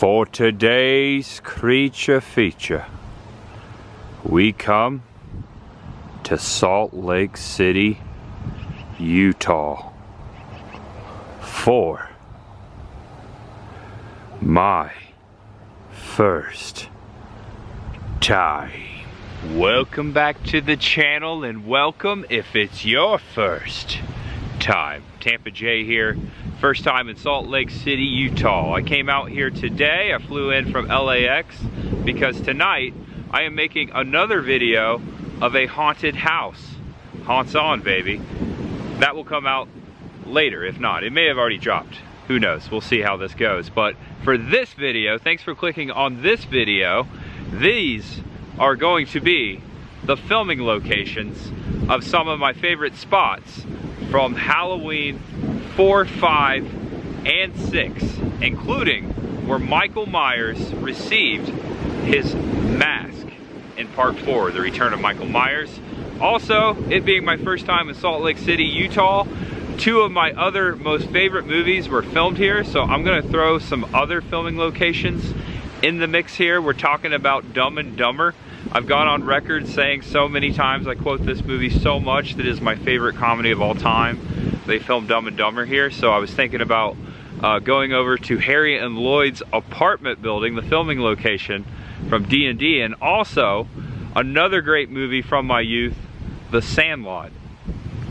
For today's creature feature, we come to Salt Lake City, Utah for my first time. Welcome back to the channel, and welcome if it's your first time. Tampa J here, first time in Salt Lake City, Utah. I came out here today. I flew in from LAX because tonight I am making another video of a haunted house. Haunts on, baby. That will come out later. If not, it may have already dropped. Who knows? We'll see how this goes. But for this video, thanks for clicking on this video. These are going to be the filming locations of some of my favorite spots from Halloween 4, 5, and 6, including where Michael Myers received his mask in part 4, The Return of Michael Myers. Also, it being my first time in Salt Lake City, Utah, two of my other most favorite movies were filmed here, so I'm gonna throw some other filming locations in the mix here. We're talking about Dumb and Dumber. I've gone on record saying so many times, I quote this movie so much, that it is my favorite comedy of all time. They filmed Dumb and Dumber here, so I was thinking about going over to Harry and Lloyd's apartment building, the filming location from D&D, and also another great movie from my youth, The Sandlot.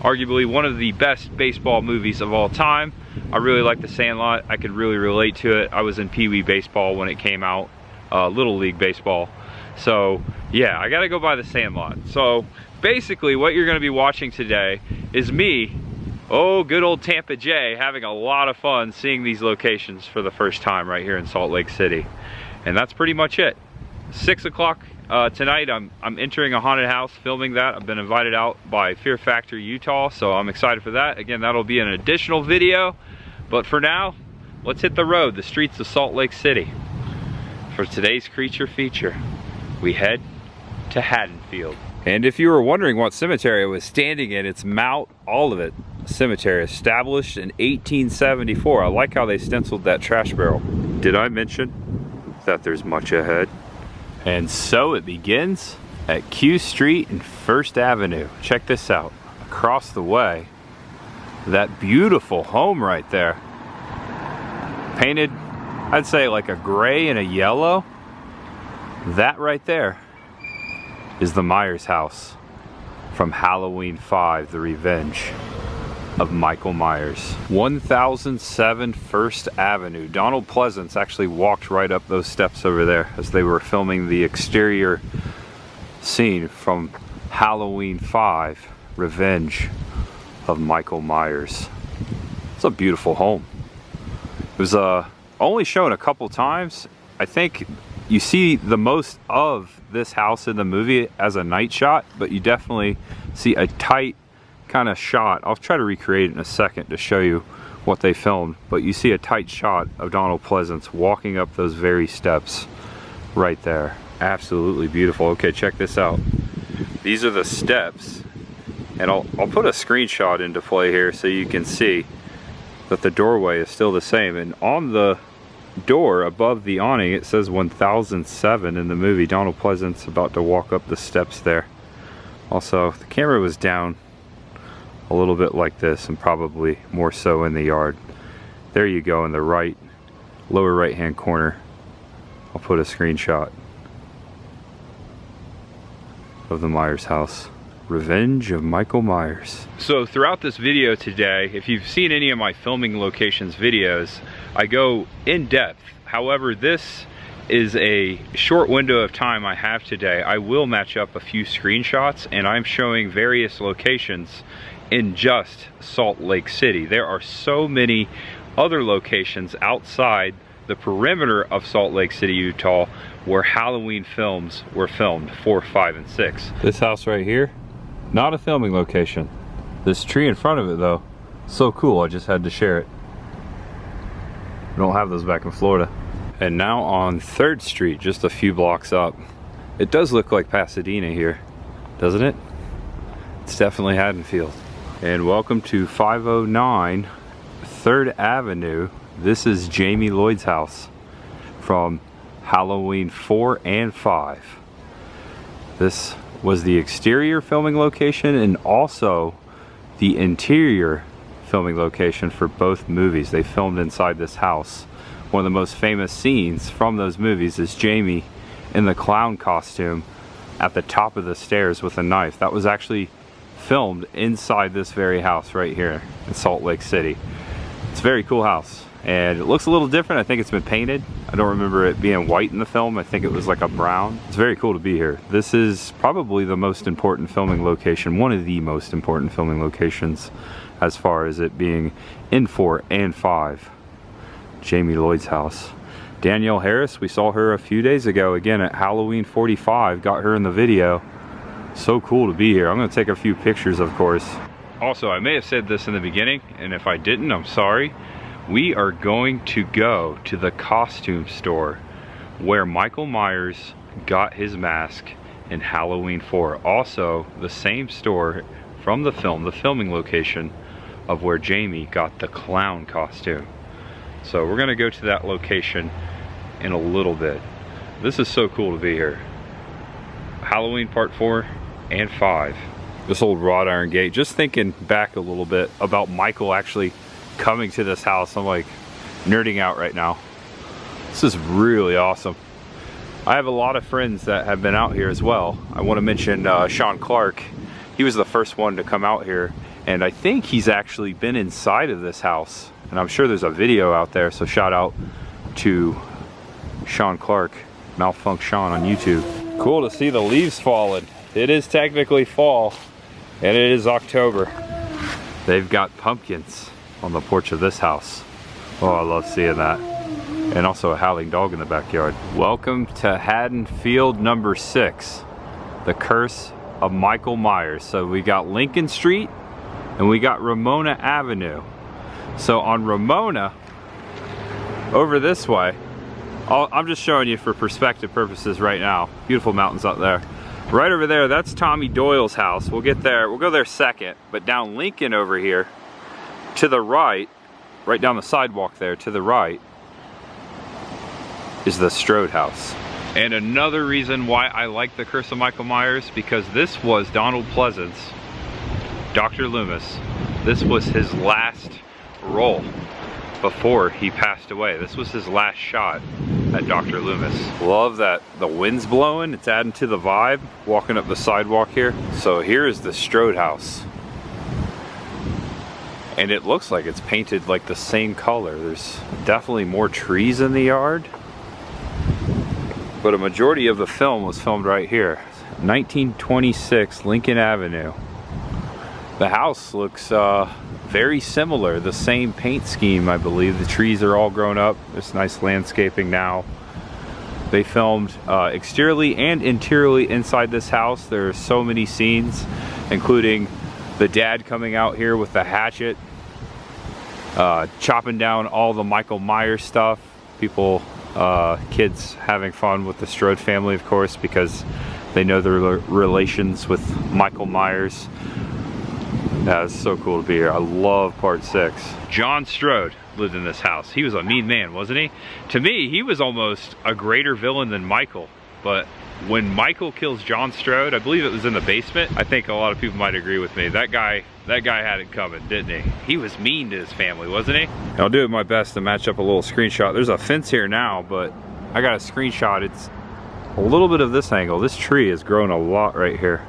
Arguably one of the best baseball movies of all time. I really like The Sandlot. I could really relate to it. I was in Pee Wee baseball when it came out, Little League baseball. So yeah, I gotta go by The Sandlot. So basically what you're gonna be watching today is me, good old Tampa J, having a lot of fun seeing these locations for the first time right here in Salt Lake City. And that's pretty much it. 6 o'clock tonight, I'm entering a haunted house, filming that. I've been invited out by Fear Factor Utah, so I'm excited for that. Again, that'll be an additional video. But for now, let's hit the road, the streets of Salt Lake City. For today's creature feature, we head to Haddonfield. And if you were wondering what cemetery I was standing in, it's Mount Olivet Cemetery, established in 1874. I like how they stenciled that trash barrel. Did I mention that there's much ahead? And so it begins at Q Street and First Avenue. Check this out. Across the way, that beautiful home right there. Painted, I'd say like a gray and a yellow. That right there is the Myers house from Halloween 5, The Revenge of Michael Myers. 1007 First Avenue. Donald Pleasance actually walked right up those steps over there as they were filming the exterior scene from Halloween 5, Revenge of Michael Myers. It's a beautiful home. It was only shown a couple times. I think you see the most of this house in the movie as a night shot, but you definitely see a tight kind of shot. I'll try to recreate it in a second to show you what they filmed, but you see a tight shot of Donald Pleasance walking up those very steps right there. Absolutely beautiful. Okay, check this out. These are the steps, and I'll put a screenshot into play here so you can see that the doorway is still the same, and on the door above the awning it says 1007 in the movie. Donald Pleasance about to walk up the steps there. Also, the camera was down a little bit like this, and probably more so in the yard. There you go, in the right lower right hand corner. I'll put a screenshot of the Myers house. Revenge of Michael Myers. So throughout this video today, if you've seen any of my filming locations videos, I go in depth. However, this is a short window of time I have today. I will match up a few screenshots, and I'm showing various locations in just Salt Lake City. There are so many other locations outside the perimeter of Salt Lake City, Utah, where Halloween films were filmed, 4, 5, and 6. This house right here, not a filming location. This tree in front of it though, so cool, I just had to share it. We don't have those back in Florida. And now on 3rd Street, just a few blocks up. It does look like Pasadena here, doesn't it? It's definitely Haddonfield. And welcome to 509 3rd Avenue. This is Jamie Lloyd's house from Halloween 4 and 5. This was the exterior filming location and also the interior filming location for both movies. They filmed inside this house. One of the most famous scenes from those movies is Jamie in the clown costume at the top of the stairs with a knife. That was actually filmed inside this very house right here in Salt Lake City. It's a very cool house and it looks a little different. I think it's been painted. I don't remember it being white in the film. I think it was like a brown. It's very cool to be here. This is probably the most important filming location, one of the most important filming locations as far as it being in 4 and 5. Jamie Lloyd's house. Danielle Harris, we saw her a few days ago again at Halloween 45, got her in the video. So cool to be here. I'm gonna take a few pictures, of course. Also, I may have said this in the beginning, and if I didn't, I'm sorry. We are going to go to the costume store where Michael Myers got his mask in Halloween 4. Also, the same store from the film, the filming location of where Jamie got the clown costume. So we're gonna go to that location in a little bit. This is so cool to be here. Halloween part 4 and 5. This old wrought iron gate. Just thinking back a little bit about Michael actually coming to this house. I'm like nerding out right now. This is really awesome. I have a lot of friends that have been out here as well. I want to mention Sean Clark. He was the first one to come out here, and I think he's actually been inside of this house, and I'm sure there's a video out there, so shout out to Sean Clark, Malfunk Sean on YouTube. Cool to see the leaves falling. It is technically fall, and it is October. They've got pumpkins on the porch of this house. Oh, I love seeing that. And also a howling dog in the backyard. Welcome to Haddonfield number 6, the curse of Michael Myers. So we got Lincoln Street and we got Ramona Avenue. So on Ramona, over this way, I'm just showing you for perspective purposes right now. Beautiful mountains up there. Right over there, that's Tommy Doyle's house. We'll get there, we'll go there second. But down Lincoln over here, to the right down the sidewalk there, to the right, is the Strode house. And another reason why I like The Curse of Michael Myers, because this was Donald Pleasance, Dr. Loomis. This was his last role before he passed away. This was his last shot at Dr. Loomis. Love that the wind's blowing. It's adding to the vibe, walking up the sidewalk here. So here is the Strode house. And it looks like it's painted like the same color. There's definitely more trees in the yard. But a majority of the film was filmed right here. 1926 Lincoln Avenue. The house looks very similar, the same paint scheme, I believe. The trees are all grown up. There's nice landscaping now. They filmed exteriorly and interiorly inside this house. There are so many scenes, including the dad coming out here with the hatchet, chopping down all the Michael Myers stuff. People, kids having fun with the Strode family, of course, because they know their relations with Michael Myers. That's so cool to be here. I love part 6. John Strode lived in this house. He was a mean man, wasn't he? To me, he was almost a greater villain than Michael. But when Michael kills John Strode, I believe it was in the basement. I think a lot of people might agree with me. That guy had it coming, didn't he? He was mean to his family, wasn't he? I'll do my best to match up a little screenshot. There's a fence here now, but I got a screenshot. It's a little bit of this angle. This tree has grown a lot right here.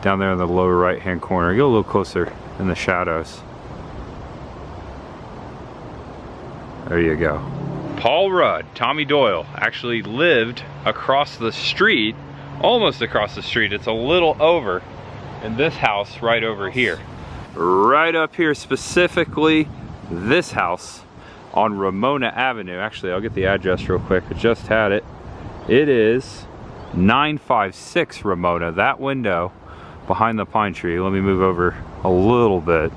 Down there in the lower right hand corner. Get a little closer in the shadows. There you go. Paul Rudd, Tommy Doyle, actually lived across the street, almost across the street. It's a little over in this house right over here. Right up here, specifically this house on Ramona Avenue. Actually, I'll get the address real quick. I just had it. It is 956 Ramona. That window behind the pine tree. Let me move over a little bit.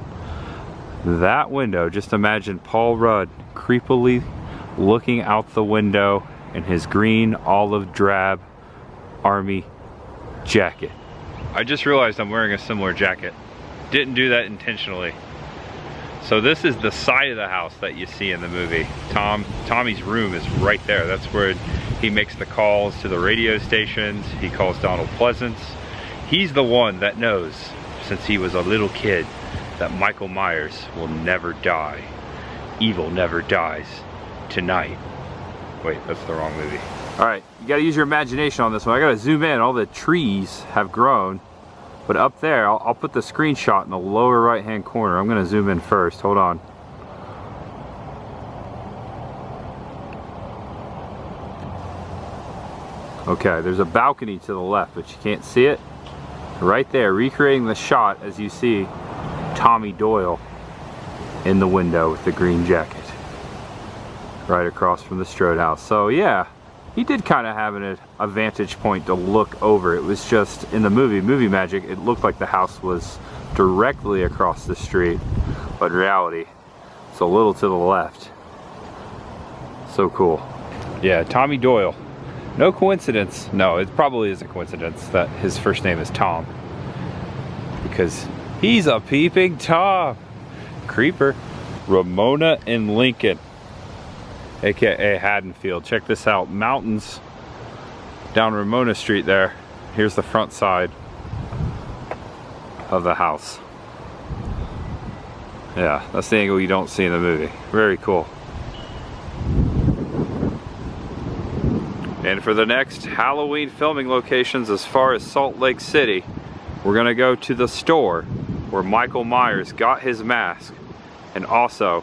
That window, just imagine Paul Rudd creepily looking out the window in his green olive drab army jacket. I just realized I'm wearing a similar jacket. Didn't do that intentionally. So this is the side of the house that you see in the movie. Tommy's room is right there. That's where he makes the calls to the radio stations. He calls Donald Pleasance. He's the one that knows, since he was a little kid, that Michael Myers will never die. Evil never dies tonight. Wait, that's the wrong movie. All right, you gotta use your imagination on this one. I gotta zoom in. All the trees have grown. But up there, I'll put the screenshot in the lower right hand corner. I'm gonna zoom in first, hold on. Okay, there's a balcony to the left, but you can't see it. Right there, recreating the shot as you see Tommy Doyle in the window with the green jacket. Right across from the Strode house. So yeah, he did kind of have a vantage point to look over. It was just, in the movie magic, it looked like the house was directly across the street. But in reality, it's a little to the left. So cool. Yeah, Tommy Doyle. No coincidence. No, it probably is a coincidence that his first name is Tom. Because he's a peeping Tom. Creeper. Ramona and Lincoln, aka Haddonfield. Check this out. Mountains down Ramona Street there. Here's the front side of the house. Yeah, that's the angle you don't see in the movie. Very cool. And for the next Halloween filming locations as far as Salt Lake City, we're gonna go to the store where Michael Myers got his mask, and also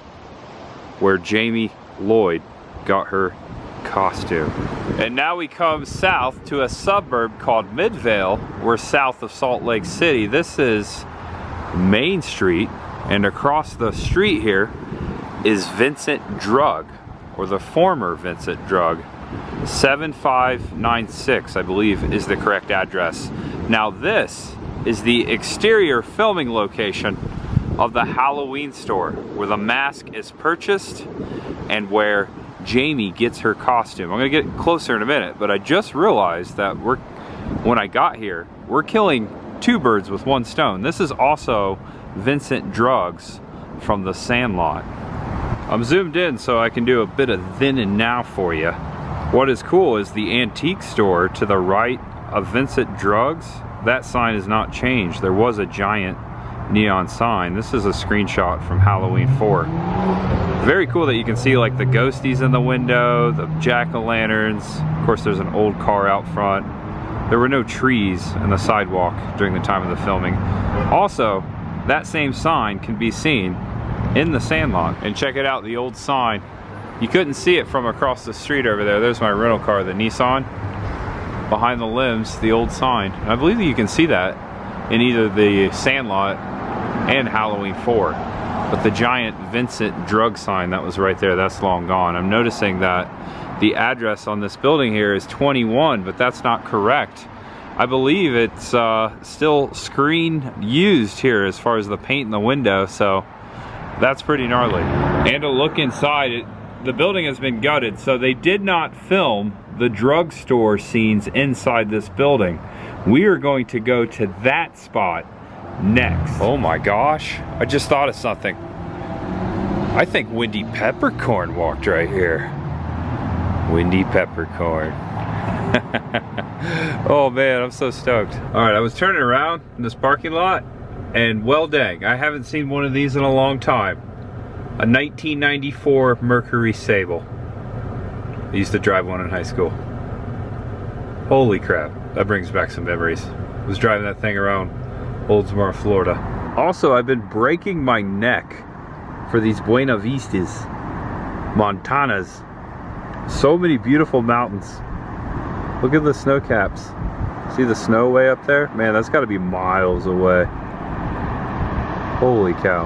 where Jamie Lloyd got her costume. And now we come south to a suburb called Midvale. We're south of Salt Lake City. This is Main Street, and across the street here is Vincent Drug, or the former Vincent Drug. 7596, I believe, is the correct address. Now this is the exterior filming location of the Halloween store, where the mask is purchased and where Jamie gets her costume. I'm gonna get closer in a minute, but I just realized that when I got here, we're killing two birds with one stone. This is also Vincent Drug's from The Sandlot. I'm zoomed in so I can do a bit of then and now for you. What is cool is the antique store to the right of Vincent Drug's. That sign is not changed. There was a giant neon sign. This is a screenshot from Halloween 4. Very cool that you can see like the ghosties in the window, the jack-o'-lanterns. Of course, there's an old car out front. There were no trees in the sidewalk during the time of the filming. Also, that same sign can be seen in The Sandlot. And check it out, the old sign. You couldn't see it from across the street over there. There's my rental car, the Nissan. Behind the limbs, the old sign. And I believe that you can see that in either the Sandlot and Halloween 4. But the giant Vincent Drug sign that was right there, that's long gone. I'm noticing that the address on this building here is 21, but that's not correct. I believe it's still screen used here as far as the paint in the window, so that's pretty gnarly. And a look inside, the building has been gutted, so they did not film the drugstore scenes inside this building. We are going to go to that spot next. Oh my gosh, I just thought of something. I think Wendy Peppercorn walked right here. Wendy Peppercorn. Oh man, I'm so stoked. All right, I was turning around in this parking lot, and well dang, I haven't seen one of these in a long time. A 1994 Mercury Sable. I used to drive one in high school. Holy crap, that brings back some memories. I was driving that thing around Oldsmar, Florida. Also, I've been breaking my neck for these Buena Vistas, Montanas. So many beautiful mountains. Look at the snow caps. See the snow way up there? Man, that's gotta be miles away. Holy cow.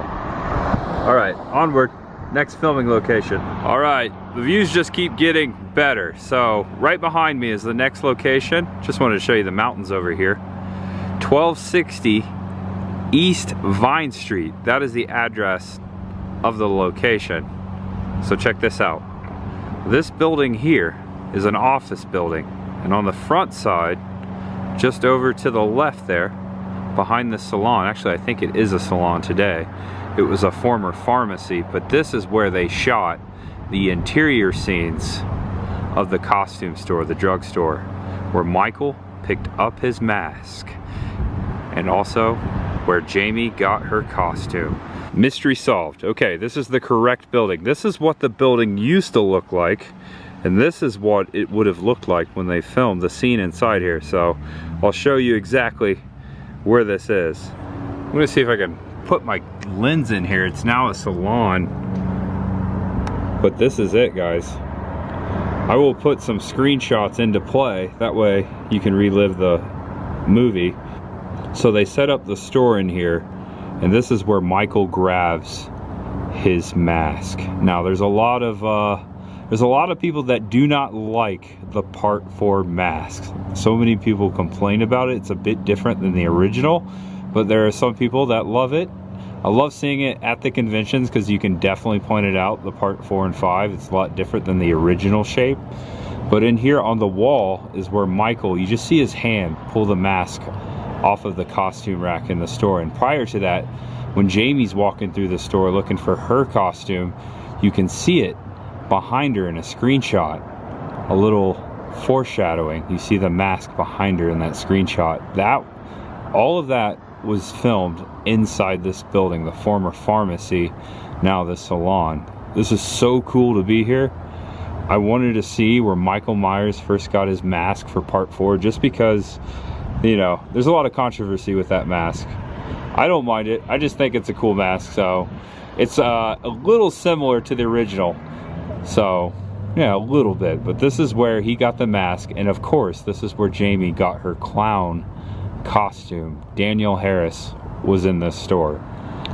All right, onward, next filming location. All right, the views just keep getting better. So right behind me is the next location. Just wanted to show you the mountains over here. 1260 East Vine Street. That is the address of the location. So check this out. This building here is an office building. And on the front side, just over to the left there, behind the salon, actually I think it is a salon today, it was a former pharmacy, but this is where they shot the interior scenes of the costume store, the drugstore, where Michael picked up his mask, and also where Jamie got her costume. Mystery solved. Okay, this is the correct building. This is what the building used to look like, and this is what it would have looked like when they filmed the scene inside here. So I'll show you exactly where this is. I'm gonna see if I can put my lens in here. It's now a salon, but this is it, guys. I will put some screenshots into play, that way you can relive the movie. So they set up the store in here, and this is where Michael grabs his mask. Now there's a lot of people that do not like the Part 4 masks. So many people complain about it. It's a bit different than the original, but there are some people that love it. I love seeing it at the conventions because you can definitely point it out, the Part 4 and 5. It's a lot different than the original shape. But in here on the wall is where Michael, you just see his hand pull the mask off of the costume rack in the store. And prior to that, when Jamie's walking through the store looking for her costume, you can see it behind her in a screenshot, a little foreshadowing. You see the mask behind her in that screenshot. All of that was filmed inside this building, the former pharmacy, now the salon. This is so cool to be here. I wanted to see where Michael Myers first got his mask for Part 4, just because, you know, there's a lot of controversy with that mask. I don't mind it. I just think it's a cool mask. So it's a little similar to the original. So yeah, a little bit. But this is where he got the mask, and of course this is where Jamie got her clown costume. Daniel Harris was in this store.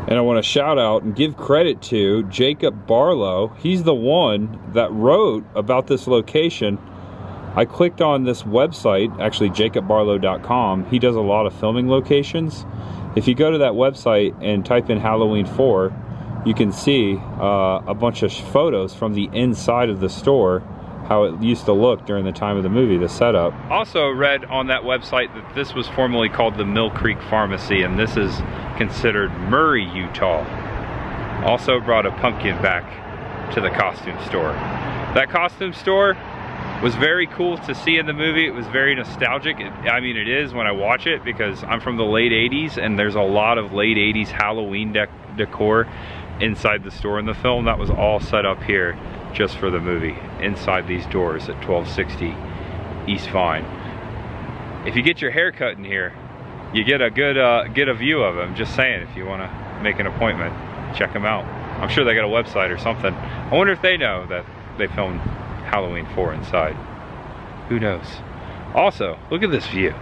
And I want to shout out and give credit to Jacob Barlow. He's the one that wrote about this location. I clicked on this website, actually jacobbarlow.com. He does a lot of filming locations. If you go to that website and type in Halloween 4, you can see a bunch of photos from the inside of the store, how it used to look during the time of the movie, the setup. Also read on that website that this was formerly called the Mill Creek Pharmacy, and this is considered Murray, Utah. Also brought a pumpkin back to the costume store. That costume store was very cool to see in the movie. It was very nostalgic. I mean, it is when I watch it, because I'm from the late 80s and there's a lot of late 80s Halloween decor inside the store in the film. That was all set up here just for the movie, inside these doors at 1260 East Vine. If you get your hair cut in here, you get a good get a view of them. Just saying, if you want to make an appointment, check them out. I'm sure they got a website or something. I wonder if they know that they filmed Halloween 4 inside. Who knows? Also, look at this view.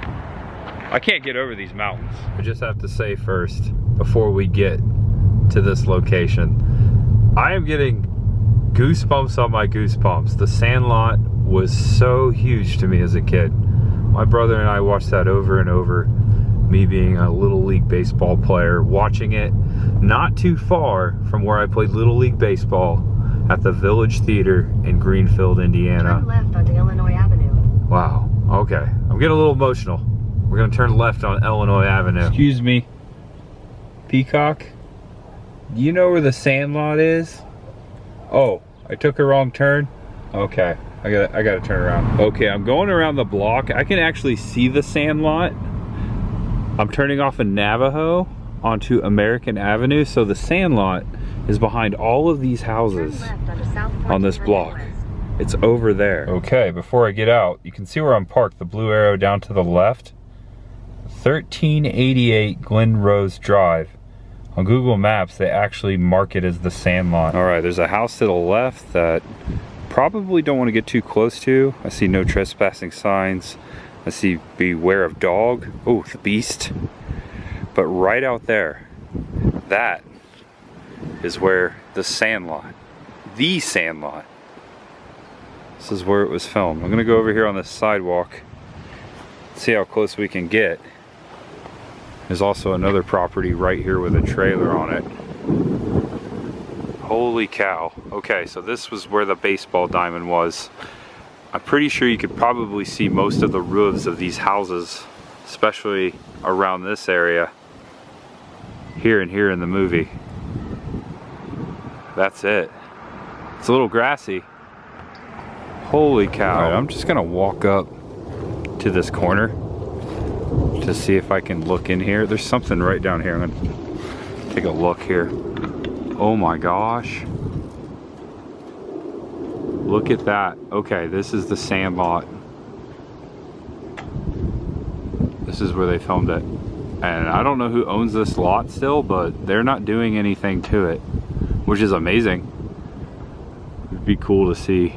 I can't get over these mountains. I just have to say first, before we get to this location, I am getting goosebumps on my goosebumps. The Sandlot was so huge to me as a kid. My brother and I watched that over and over. Me being a Little League baseball player, watching it not too far from where I played Little League baseball at the Village Theater in Greenfield, Indiana. Turn left onto Illinois Avenue. Wow, okay. I'm getting a little emotional. We're gonna turn left on Illinois Avenue. Excuse me, Peacock? Do you know where the Sandlot is? Oh, I took a wrong turn? Okay, I gotta turn around. Okay, I'm going around the block. I can actually see the Sandlot. I'm turning off in Navajo onto American Avenue, so the Sandlot is behind all of these houses on this block. It's over there. Okay, before I get out, you can see where I'm parked, the blue arrow down to the left. 1388 Glen Rose Drive. On Google Maps, they actually mark it as the Sandlot. All right, there's a house to the left that probably don't want to get too close to. I see no trespassing signs. I see beware of dog. Oh, the beast. But right out there, that is where the Sandlot, this is where it was filmed. I'm gonna go over here on this sidewalk, see how close we can get. There's also another property right here with a trailer on it. Holy cow. Okay, so this was where the baseball diamond was. I'm pretty sure you could probably see most of the roofs of these houses, especially around this area, here and here in the movie. that's it. It's a little grassy. Holy cow. All right, I'm just gonna walk up to this corner to see if I can look in here. There's something right down here. I'm gonna take a look here. Oh my gosh. Look at that. Okay, this is the Sandlot. This is where they filmed it. And I don't know who owns this lot still, but they're not doing anything to it, which is amazing. It'd be cool to see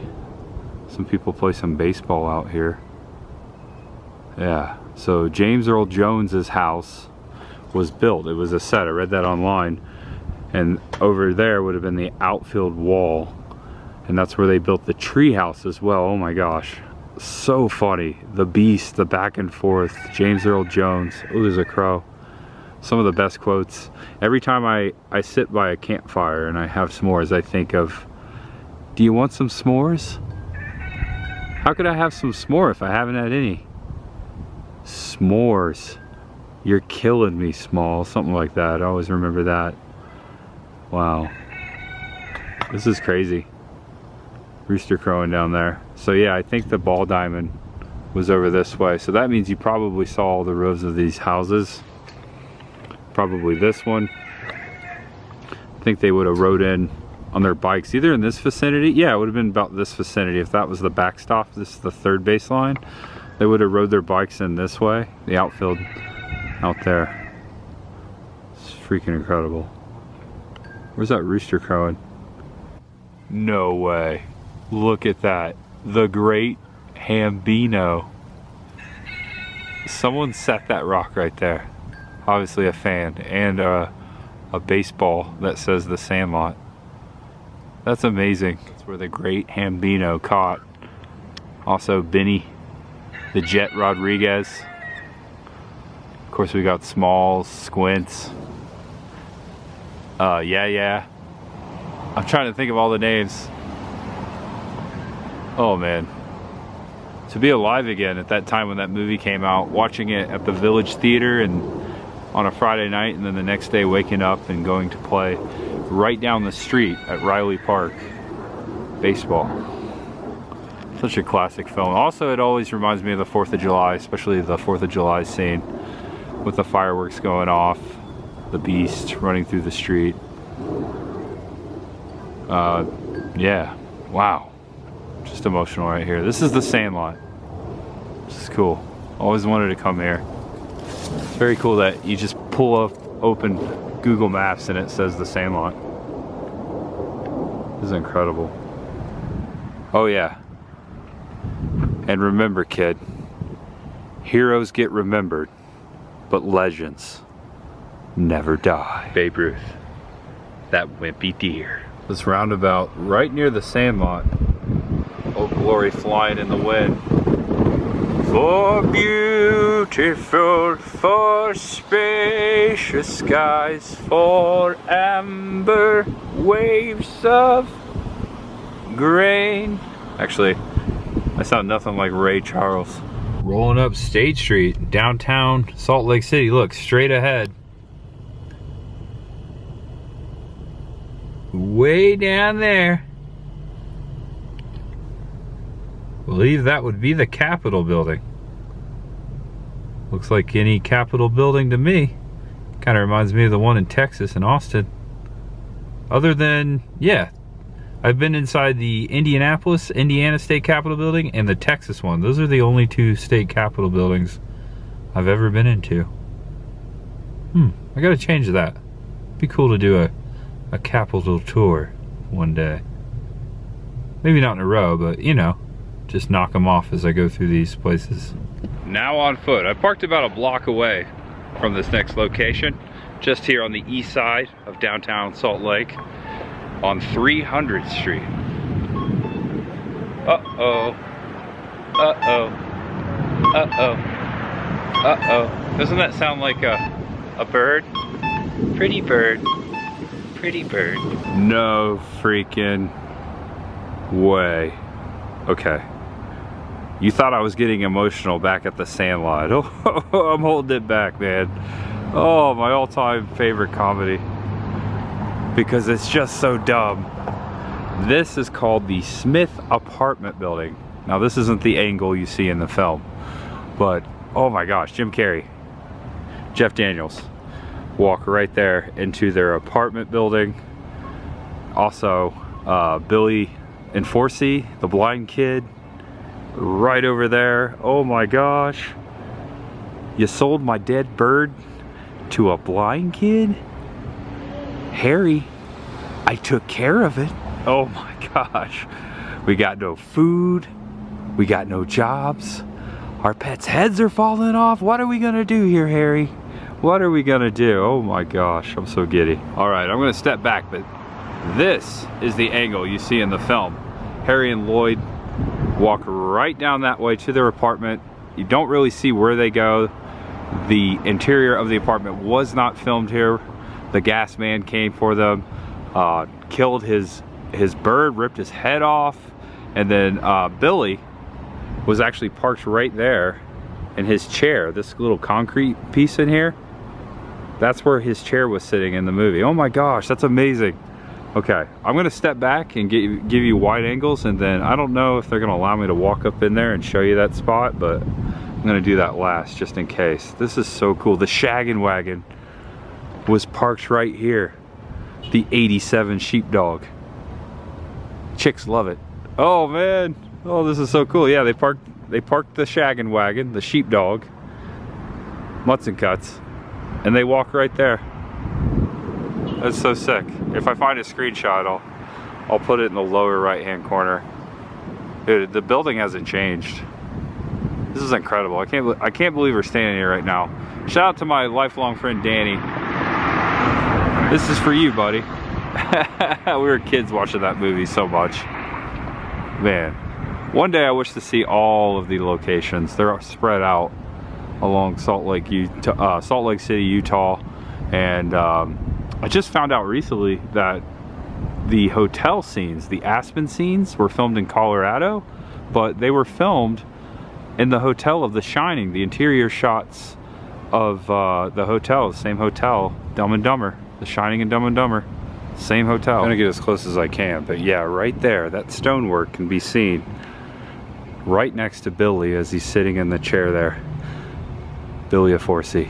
some people play some baseball out here. Yeah, so James Earl Jones's house was built. It was a set, I read that online. And over there would have been the outfield wall. And that's where they built the tree house as well. Oh my gosh, so funny. The Beast, the back and forth, James Earl Jones. Oh, there's a crow. Some of the best quotes. Every time I sit by a campfire and I have s'mores, I think of, do you want some s'mores? How could I have some s'more if I haven't had any? S'mores. You're killing me, Small. Something like that. I always remember that. Wow. This is crazy. Rooster crowing down there. So yeah, I think the ball diamond was over this way. So that means you probably saw all the rows of these houses. Probably this one. I think they would have rode in on their bikes either in this vicinity. Yeah, it would have been about this vicinity if that was the backstop. This is the third baseline. They would have rode their bikes in this way. The outfield out there. It's freaking incredible. Where's that rooster crowing? No way. Look at that. The Great Hambino. Someone set that rock right there. Obviously a fan. And a baseball that says the Sandlot. That's amazing. That's where the Great Hambino caught. Also Benny the Jet Rodriguez. Of course we got Smalls, Squints. Yeah. I'm trying to think of all the names. Oh man. To be alive again at that time when that movie came out, watching it at the Village Theater and on a Friday night, and then the next day waking up and going to play right down the street at Riley Park baseball. Such a classic film. Also, it always reminds me of the 4th of July, especially the 4th of July scene with the fireworks going off, the Beast running through the street. Yeah, wow. Just emotional right here. This is the Sandlot. This is cool. Always wanted to come here. It's very cool that you just pull up, open Google Maps and it says the Sandlot. This is incredible. Oh yeah. And remember, kid, heroes get remembered, but legends never die. Babe Ruth, that wimpy deer. This roundabout right near the Sandlot. Old Glory flying in the wind. For beautiful, for spacious skies, for amber waves of grain. Actually, I sound nothing like Ray Charles. Rolling up State Street, downtown Salt Lake City. Look, straight ahead. Way down there. I believe that would be the Capitol building. Looks like any Capitol building to me. Kind of reminds me of the one in Texas in Austin. Other than, yeah, I've been inside the Indianapolis, Indiana State Capitol building and the Texas one. Those are the only two state Capitol buildings I've ever been into. I gotta change that. Be cool to do a Capitol tour one day. Maybe not in a row, but you know, just knock them off as I go through these places. Now on foot. I parked about a block away from this next location, just here on the east side of downtown Salt Lake on 300th Street. Uh-oh. Uh-oh. Uh-oh. Uh-oh. Doesn't that sound like a bird? Pretty bird. Pretty bird. No freaking way. Okay. You thought I was getting emotional back at the Sandlot. Oh, I'm holding it back, man. Oh, my all-time favorite comedy. because it's just so dumb. This is called the Smith apartment building. Now this isn't the angle you see in the film, but oh my gosh, Jim Carrey, Jeff Daniels walk right there into their apartment building. Also Billy and Forsey, the blind kid, right over there. Oh my gosh, you sold my dead bird to a blind kid? Harry, I took care of it. Oh my gosh, we got no food, we got no jobs, our pets' heads are falling off. What are we gonna do here, Harry? What are we gonna do? Oh my gosh, I'm so giddy. All right, I'm gonna step back, but this is the angle you see in the film. Harry and Lloyd walk right down that way to their apartment. You don't really see where they go. The interior of the apartment was not filmed here. The gas man came for them, killed his bird, ripped his head off, and then Billy was actually parked right there in his chair, this little concrete piece in here. That's where his chair was sitting in the movie. Oh my gosh, that's amazing. Okay, I'm gonna step back and give you wide angles, and then I don't know if they're gonna allow me to walk up in there and show you that spot, but I'm gonna do that last just in case. This is so cool. The shaggin' wagon was parked right here. The 87 sheepdog. Chicks love it. Oh man, oh this is so cool. Yeah, they parked the shaggin' wagon, the sheepdog, mutts and cuts, and they walk right there. That's so sick. If I find a screenshot, I'll put it in the lower right hand corner. Dude, the building hasn't changed. This is incredible. I can't believe we're standing here right now. Shout out to my lifelong friend Danny. This is for you, buddy. We were kids watching that movie so much. Man, one day I wish to see all of the locations. They're spread out along Salt Lake City, Utah, and I just found out recently that the hotel scenes, the Aspen scenes, were filmed in Colorado, but they were filmed in the hotel of The Shining, the interior shots of the hotel, the same hotel, Dumb and Dumber, The Shining and Dumb and Dumber, same hotel. I'm gonna get as close as I can, but yeah, right there, that stonework can be seen right next to Billy as he's sitting in the chair there. Billy Forsey.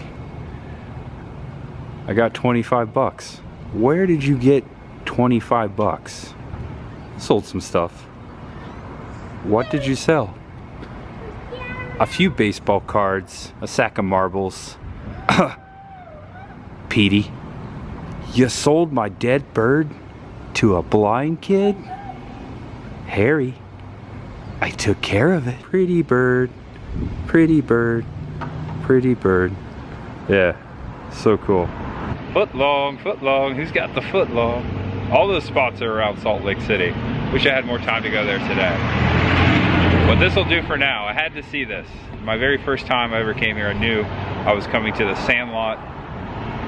I got 25 bucks. Where did you get 25 bucks? Sold some stuff. What did you sell? A few baseball cards, a sack of marbles. Petey, you sold my dead bird to a blind kid? Harry, I took care of it. Pretty bird, pretty bird, pretty bird. Yeah, so cool. Foot long, who's got the foot long? All those spots are around Salt Lake City. Wish I had more time to go there today. But this will do for now. I had to see this. My very first time I ever came here, I knew I was coming to the Sandlot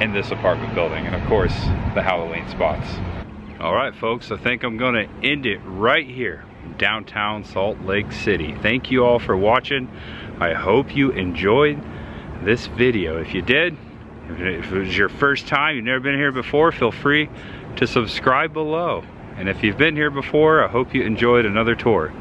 in this apartment building, and of course, the Halloween spots. All right, folks, I think I'm gonna end it right here in downtown Salt Lake City. Thank you all for watching. I hope you enjoyed this video. If you did, if it was your first time, you've never been here before, feel free to subscribe below. And if you've been here before, I hope you enjoyed another tour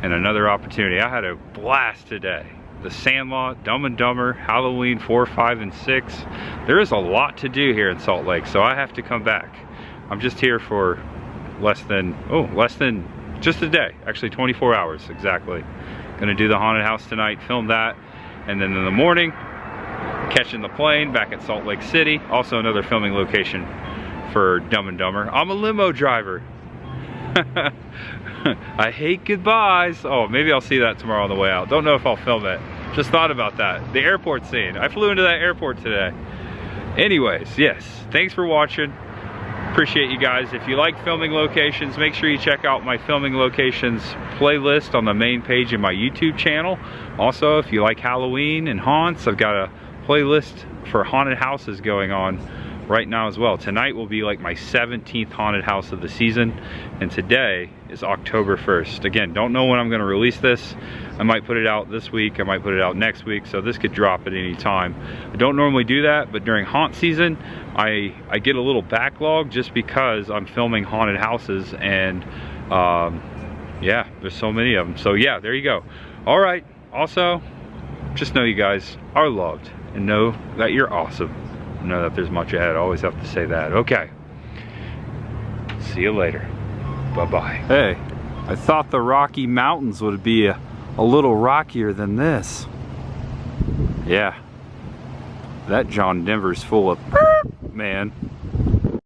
and another opportunity. I had a blast today. The Sandlot, Dumb and Dumber, Halloween 4, 5, and 6. There is a lot to do here in Salt Lake, so I have to come back. I'm just here for less than just a day. Actually 24 hours, exactly. Gonna do the haunted house tonight, film that, and then in the morning, catching the plane back at Salt Lake City. Also another filming location for Dumb and Dumber. I'm a limo driver. I hate goodbyes. Oh, maybe I'll see that tomorrow on the way out. Don't know if I'll film it. Just thought about that. The airport scene. I flew into that airport today. Anyways, yes, thanks for watching. Appreciate you guys. If you like filming locations, make sure you check out my filming locations playlist on the main page of my YouTube channel. Also, if you like Halloween and haunts, I've got a playlist for haunted houses going on right now as well. Tonight will be like my 17th haunted house of the season, and today is October 1st. Again, don't know when I'm gonna release this. I might put it out this week, I might put it out next week, so this could drop at any time. I don't normally do that, but during haunt season, I get a little backlog just because I'm filming haunted houses, and yeah, there's so many of them. So yeah, there you go. All right, also, just know you guys are loved, and know that you're awesome. Know that there's much ahead. I always have to say that. Okay. See you later. Bye-bye. Hey, I thought the Rocky Mountains would be a little rockier than this. Yeah. That John Denver's full of man.